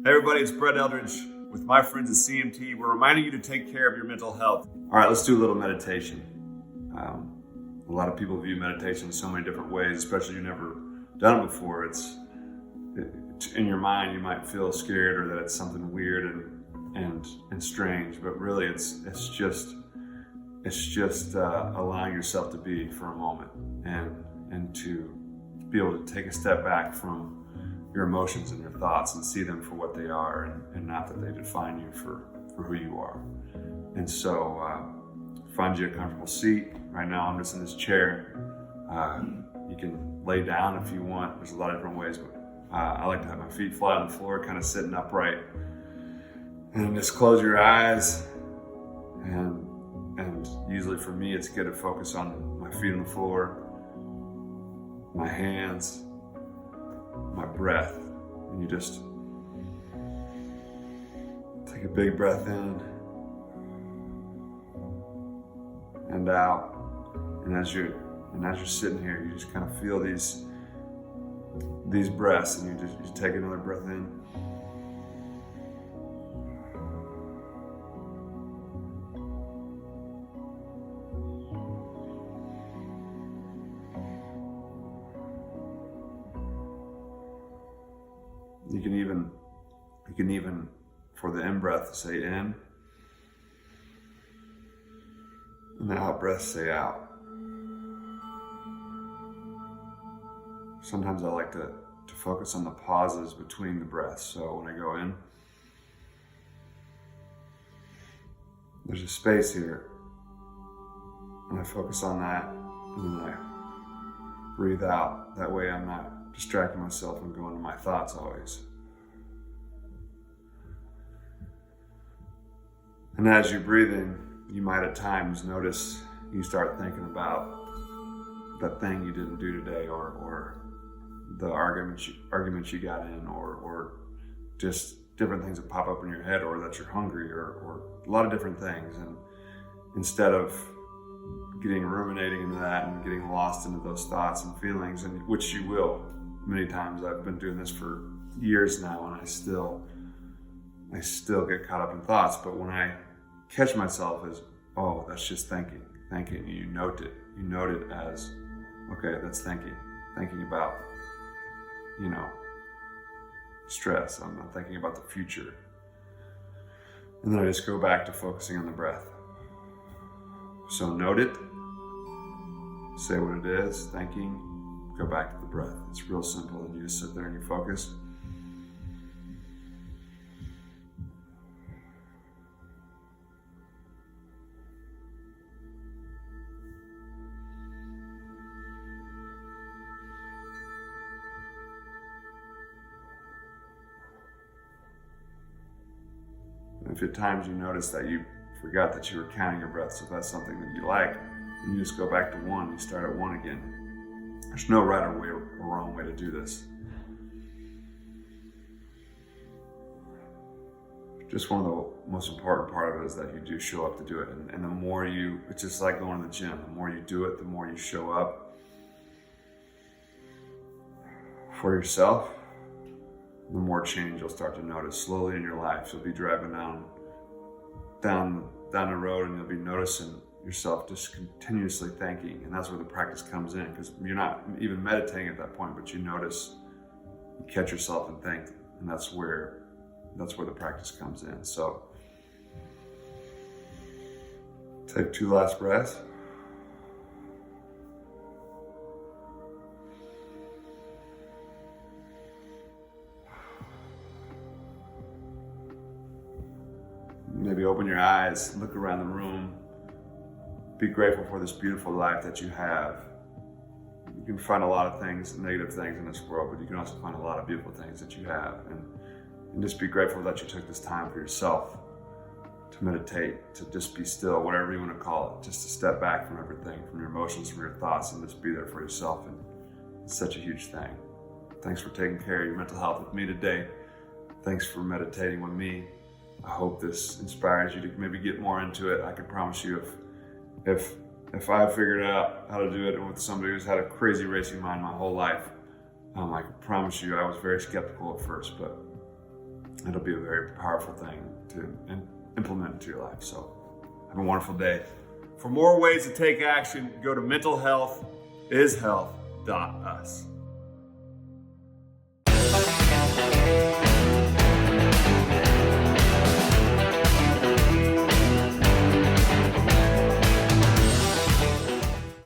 Hey everybody, it's Brett Eldredge with my friends at CMT. We're reminding you to take care of your mental health. All right, let's do a little meditation. A lot of people view meditation in so many different ways, especially if you've never done it before. In your mind, you might feel scared or that it's something weird and strange, but really it's just allowing yourself to be for a moment and to be able to take a step back from your emotions and your thoughts and see them for what they are and not that they define you for who you are. And so find you a comfortable seat. Right now I'm just in this chair. You can lay down if you want. There's a lot of different ways, but I like to have my feet flat on the floor, kind of sitting upright. And just close your eyes. And usually for me, it's good to focus on my feet on the floor, my hands, my breath. And you just take a big breath in and out. And as you're sitting here, you just kind of feel these breaths, and you take another breath in. You can even for the in breath say in, and the out breath say out. Sometimes I like to focus on the pauses between the breaths. So when I go in, there's a space here, and I focus on that, and then I breathe out. That way I'm not distracting myself and going to my thoughts always. And as you're breathing, you might at times notice you start thinking about that thing you didn't do today, or the arguments you got in, or just different things that pop up in your head, or that you're hungry, or a lot of different things. And instead of ruminating into that and getting lost into those thoughts and feelings, and which you will many times. I've been doing this for years now, and I still get caught up in thoughts. But when I catch myself as, oh, that's just thinking, you note it as, okay, that's thinking about, stress. I'm not thinking about the future. And then I just go back to focusing on the breath. So note it, say what it is, thinking, go back to the breath. It's real simple, and you just sit there and you focus. If at times you notice that you forgot that you were counting your breaths, if that's something that you like, then you just go back to one, you start at one again. There's no right or wrong way to do this. Just one of the most important part of it is that you do show up to do it. And the more it's just like going to the gym. The more you do it, the more you show up for yourself, the more change you'll start to notice slowly in your life. You'll be driving down the road, and you'll be noticing yourself just continuously thinking. And that's where the practice comes in, because you're not even meditating at that point, but you catch yourself and think, and that's where the practice comes in. So take 2 last breaths. Maybe open your eyes, look around the room, be grateful for this beautiful life that you have. You can find a lot of things, negative things in this world, but you can also find a lot of beautiful things that you have. And just be grateful that you took this time for yourself to meditate, to just be still, whatever you want to call it, just to step back from everything, from your emotions, from your thoughts, and just be there for yourself. And it's such a huge thing. Thanks for taking care of your mental health with me today. Thanks for meditating with me. I hope this inspires you to maybe get more into it. I can promise you, if I figured out how to do it with somebody who's had a crazy racing mind my whole life, I can promise you I was very skeptical at first, but it'll be a very powerful thing to implement into your life. So have a wonderful day. For more ways to take action, go to mentalhealthishealth.us.